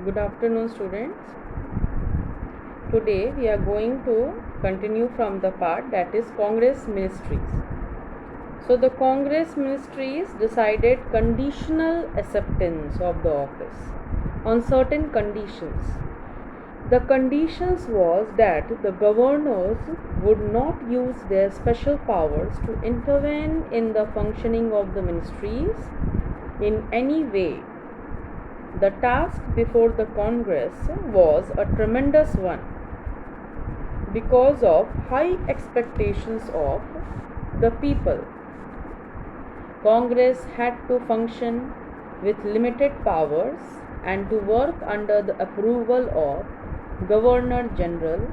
Good afternoon, students. Today we are going to continue from the part that is Congress ministries. So the Congress ministries decided conditional acceptance of the office on certain conditions. The conditions was that the governors would not use their special powers to intervene in the functioning of the ministries in any way. The task before the Congress was a tremendous one because of high expectations of the people. Congress had to function with limited powers and to work under the approval of Governor General,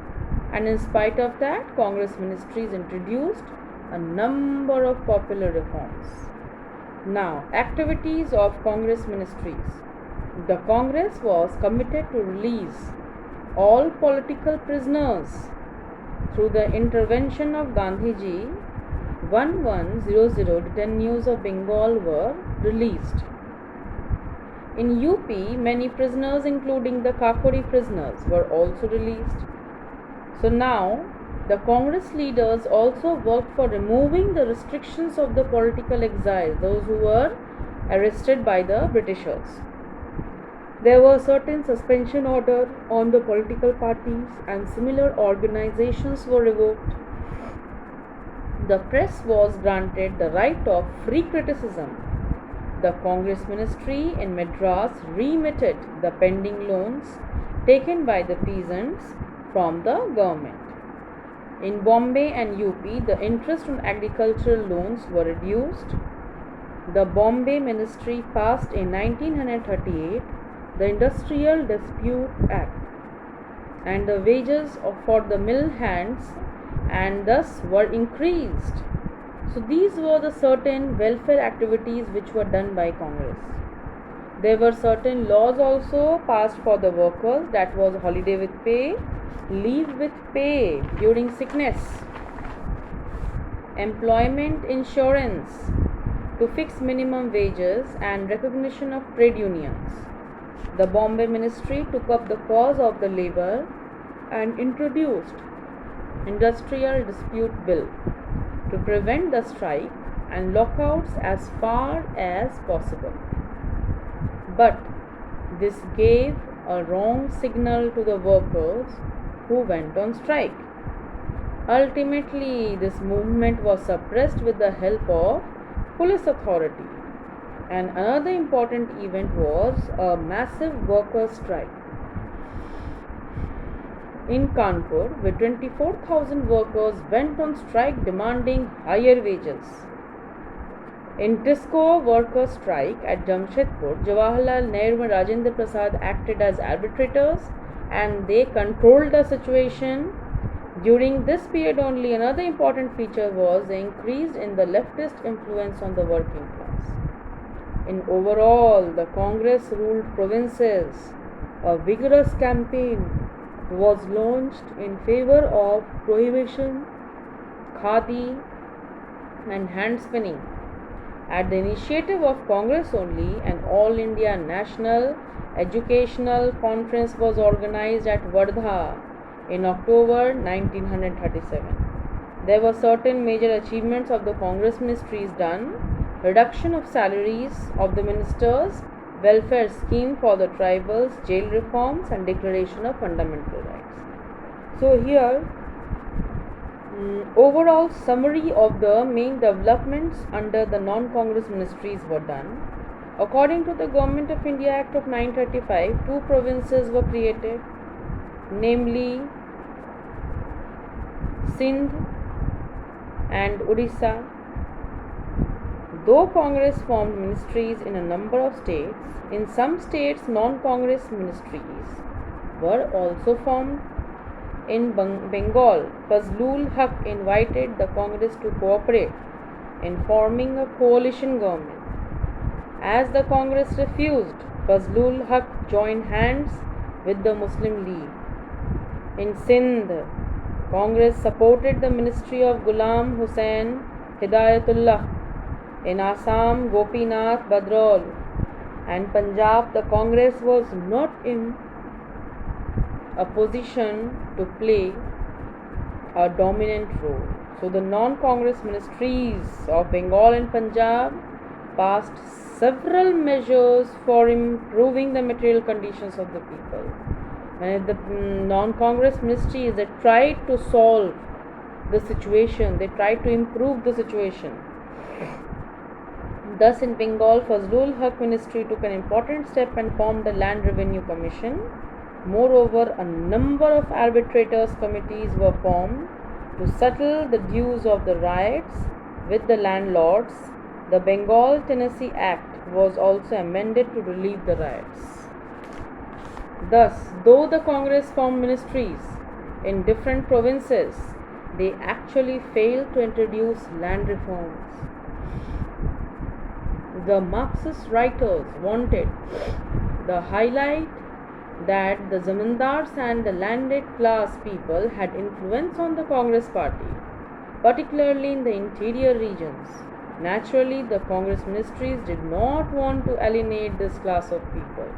and in spite of that, Congress ministries introduced a number of popular reforms. Now, activities of Congress ministries. The Congress was committed to release all political prisoners through the intervention of Gandhiji. 1100 detainees of Bengal were released. In UP, many prisoners, including the Kakori prisoners, were also released. So now, the Congress leaders also worked for removing the restrictions of the political exile, those who were arrested by the Britishers. There were certain suspension order on the political parties and similar organizations were revoked. The press was granted the right of free criticism. The Congress ministry in Madras remitted the pending loans taken by the peasants from the government. In Bombay and UP, the interest on agricultural loans were reduced. The Bombay ministry passed in 1938 the Industrial Dispute Act, and the wages for the mill hands and thus were increased. So these were the certain welfare activities which were done by Congress. There were certain laws also passed for the workers, that was holiday with pay, leave with pay during sickness, employment insurance to fix minimum wages, and recognition of trade unions. The Bombay ministry took up the cause of the labor and introduced Industrial Dispute Bill to prevent the strike and lockouts as far as possible. But this gave a wrong signal to the workers who went on strike. Ultimately, this movement was suppressed with the help of police authority. And another important event was a massive workers' strike in Kanpur, where 24,000 workers went on strike demanding higher wages. In Tisco workers' strike at Jamshedpur, Jawaharlal Nehru and Rajendra Prasad acted as arbitrators and they controlled the situation. During this period only, another important feature was the increase in the leftist influence on the working class. In overall, the Congress ruled provinces. A vigorous campaign was launched in favor of prohibition, khadi, and hand spinning. At the initiative of Congress only, an All India National Educational Conference was organized at Wardha in October 1937. There were certain major achievements of the Congress ministries done: reduction of salaries of the ministers, welfare scheme for the tribals, jail reforms, and declaration of fundamental rights. So here, overall summary of the main developments under the non-Congress ministries were done. According to the Government of India Act of 1935, two provinces were created, namely Sindh and Odisha. Though Congress formed ministries in a number of states, in some states non-Congress ministries were also formed. In Bengal, Fazlul Haq invited the Congress to cooperate in forming a coalition government. As the Congress refused, Fazlul Haq joined hands with the Muslim League. In Sindh, Congress supported the ministry of Ghulam Hussain Hidayatullah. In Assam, Gopinath Badrol and Punjab, the Congress was not in a position to play a dominant role. So the non-Congress ministries of Bengal and Punjab passed several measures for improving the material conditions of the people. When the non-Congress ministries, they tried to solve the situation, they tried to improve the situation. Thus, in Bengal, Fazlul Haq ministry took an important step and formed the Land Revenue Commission. Moreover, a number of arbitrators committees were formed to settle the dues of the riots with the landlords. The Bengal Tenancy Act was also amended to relieve the riots. Thus, though the Congress formed ministries in different provinces, they actually failed to introduce land reforms. The Marxist writers wanted the highlight that the zamindars and the landed class people had influence on the Congress party, particularly in the interior regions. Naturally, the Congress ministries did not want to alienate this class of people.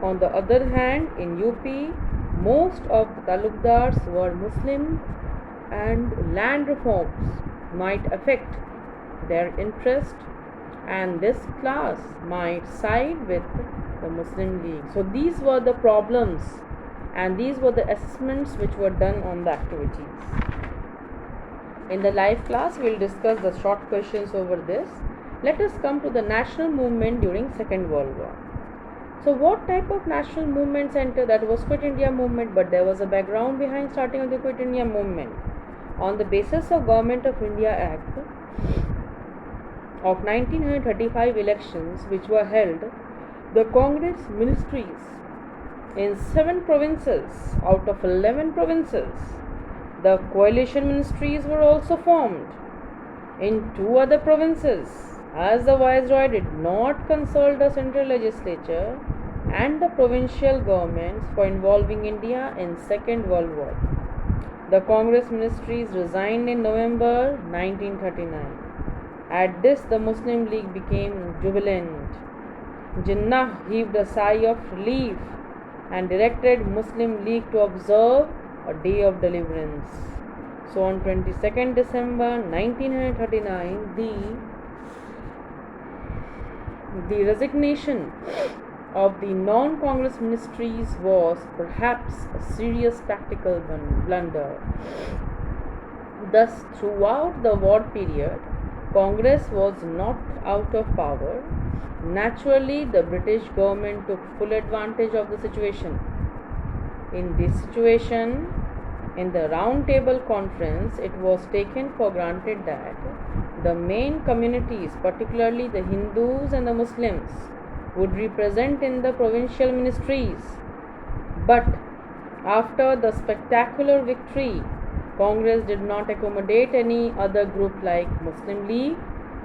On the other hand, in UP, most of the talukdars were Muslim and land reforms might affect their interest, and this class might side with the Muslim League. So these were the problems and these were the assessments which were done on the activities. In the live class, we will discuss the short questions over this. Let us come to the national movement during Second World War. So what type of national movement center? That was Quit India movement, but there was a background behind starting of the Quit India movement. On the basis of Government of India Act of 1935 elections which were held, the Congress ministries in 7 provinces out of 11 provinces, the coalition ministries were also formed in 2 other provinces, as the Viceroy did not consult the central legislature and the provincial governments for involving India in Second World War. The Congress ministries resigned in November 1939. At this, the Muslim League became jubilant. Jinnah heaved a sigh of relief and directed Muslim League to observe a day of deliverance. So on 22nd December 1939, the resignation of the non-Congress ministries was perhaps a serious tactical blunder. Thus, throughout the war period, Congress was not out of power. Naturally, the British government took full advantage of the situation. In this situation, in the Round Table Conference, it was taken for granted that the main communities, particularly the Hindus and the Muslims, would represent in the provincial ministries. But after the spectacular victory, Congress did not accommodate any other group like Muslim League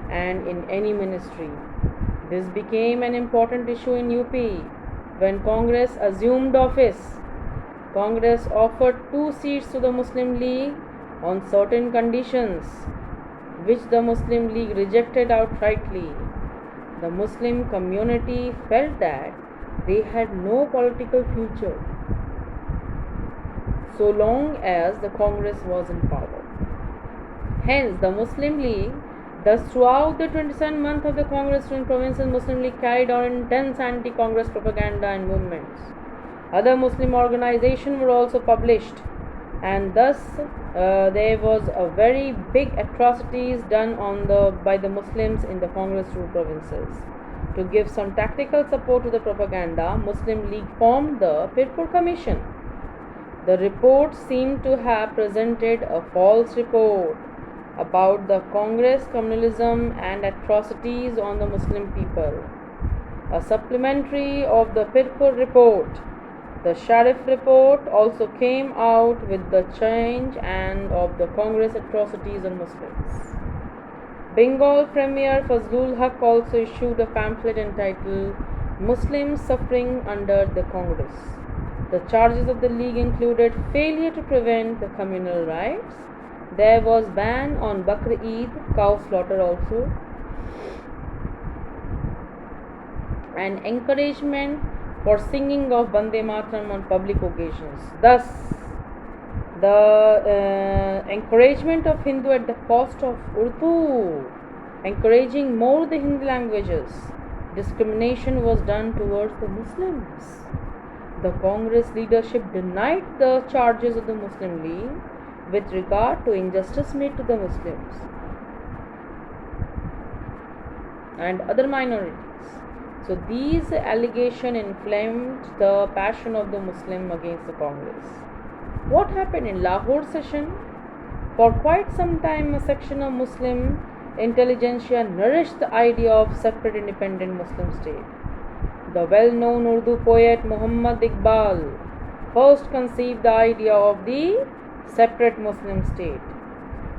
and in any ministry. This became an important issue in UP. When Congress assumed office, Congress offered 2 seats to the Muslim League on certain conditions, which the Muslim League rejected outrightly. The Muslim community felt that they had no political future so long as the Congress was in power. Hence, the Muslim League, thus throughout the 27th month of the Congress in provinces, Muslim League carried on intense anti-Congress propaganda and movements. Other Muslim organizations were also published, and thus there was a very big atrocities done by the Muslims in the Congress ruled provinces. To give some tactical support to the propaganda, Muslim League formed the Pirpur Commission. The report seemed to have presented a false report about the Congress communalism and atrocities on the Muslim people. A supplementary of the Pirpur report, the Sharif report, also came out with the change and of the Congress atrocities on Muslims. Bengal Premier Fazlul Haq also issued a pamphlet entitled Muslims Suffering Under the Congress. The charges of the League included failure to prevent the communal riots. There was ban on Bakr Eid, cow slaughter also. and encouragement for singing of Bande Mataram on public occasions. Thus, the encouragement of Hindu at the cost of Urdu, encouraging more the Hindi languages, discrimination was done towards the Muslims. The Congress leadership denied the charges of the Muslim League with regard to injustice made to the Muslims and other minorities. So these allegations inflamed the passion of the Muslim against the Congress. What happened in Lahore session? For quite some time, a section of Muslim intelligentsia nourished the idea of separate independent Muslim state. The well-known Urdu poet Muhammad Iqbal first conceived the idea of the separate Muslim state.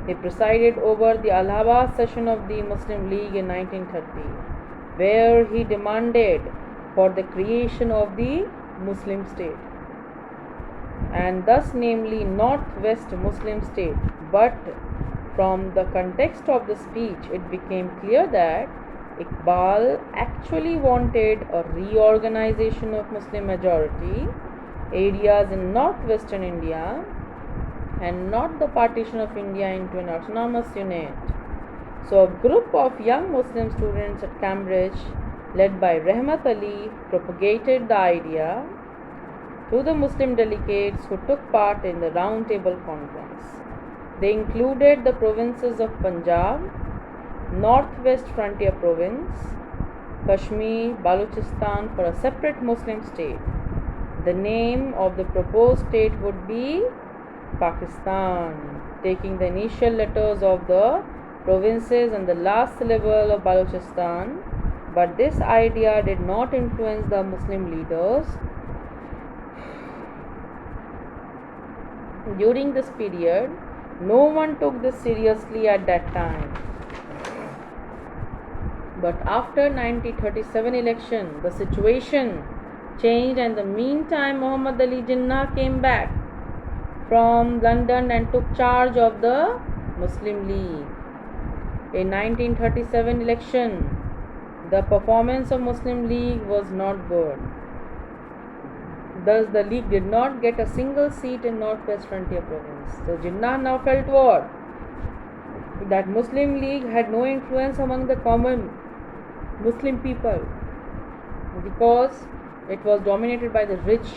He presided over the Allahabad session of the Muslim League in 1930, where he demanded for the creation of the Muslim state, and thus namely Northwest Muslim state. But from the context of the speech, it became clear that Iqbal actually wanted a reorganization of Muslim majority areas in northwestern India and not the partition of India into an autonomous unit. So a group of young Muslim students at Cambridge, led by Rahmat Ali, propagated the idea to the Muslim delegates who took part in the Round Table Conference. They included the provinces of Punjab, Northwest Frontier Province, Kashmir, Balochistan for a separate Muslim state. The name of the proposed state would be Pakistan, taking the initial letters of the provinces and the last syllable of Balochistan. But this idea did not influence the Muslim leaders. During this period, no one took this seriously at that time. But after 1937 election, the situation changed, and in the meantime Muhammad Ali Jinnah came back from London and took charge of the Muslim League. In 1937 election, the performance of Muslim League was not good. Thus, the League did not get a single seat in Northwest Frontier Province. So, Jinnah now felt what? That Muslim League had no influence among the common Muslim people because it was dominated by the rich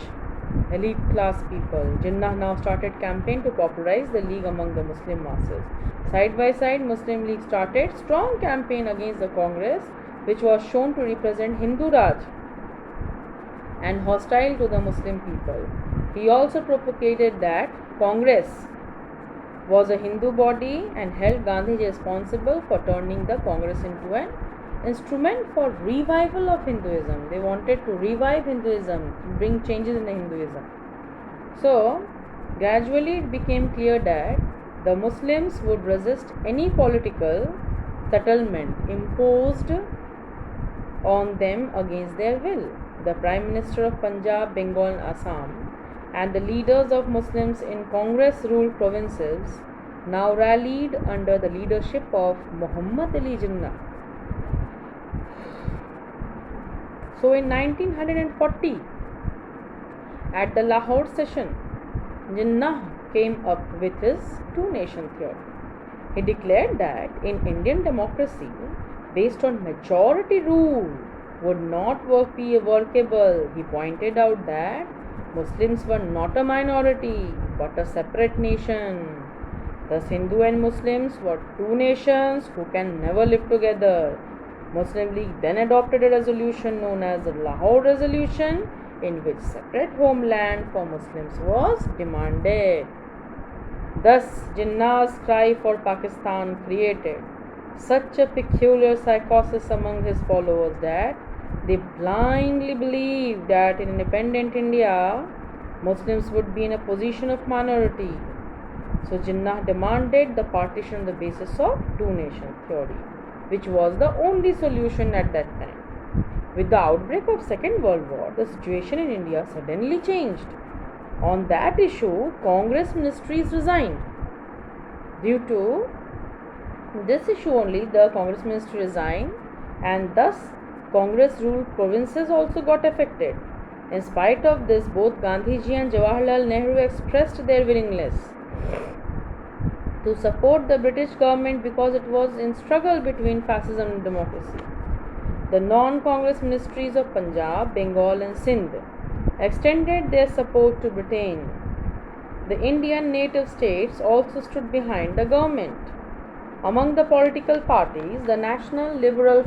elite class people. Jinnah now started campaign to popularize the League among the Muslim masses. Side by side, Muslim League started strong campaign against the Congress, which was shown to represent Hindu Raj and hostile to the Muslim people. He also propagated that Congress was a Hindu body and held Gandhi responsible for turning the Congress into an instrument for revival of Hinduism. They wanted to revive Hinduism, bring changes in the Hinduism. So, gradually it became clear that the Muslims would resist any political settlement imposed on them against their will. The Prime Minister of Punjab, Bengal and Assam and the leaders of Muslims in Congress-ruled provinces now rallied under the leadership of Muhammad Ali Jinnah. So in 1940, at the Lahore session, Jinnah came up with his two-nation theory. He declared that in Indian democracy, based on majority rule, would not be workable. He pointed out that Muslims were not a minority but a separate nation. Thus, Hindu and Muslims were two nations who can never live together. Muslim League then adopted a resolution known as the Lahore Resolution, in which separate homeland for Muslims was demanded. Thus, Jinnah's cry for Pakistan created such a peculiar psychosis among his followers that they blindly believed that in independent India, Muslims would be in a position of minority. So Jinnah demanded the partition on the basis of two-nation theory, which was the only solution at that time. With the outbreak of Second World War, the situation in India suddenly changed. On that issue, Congress ministries resigned. Due to this issue only, the Congress ministry resigned, and thus Congress ruled provinces also got affected. In spite of this, both Gandhiji and Jawaharlal Nehru expressed their willingness to support the British government because it was in struggle between fascism and democracy. The non-Congress ministries of Punjab, Bengal and Sindh extended their support to Britain. The Indian native states also stood behind the government. Among the political parties, the National Liberal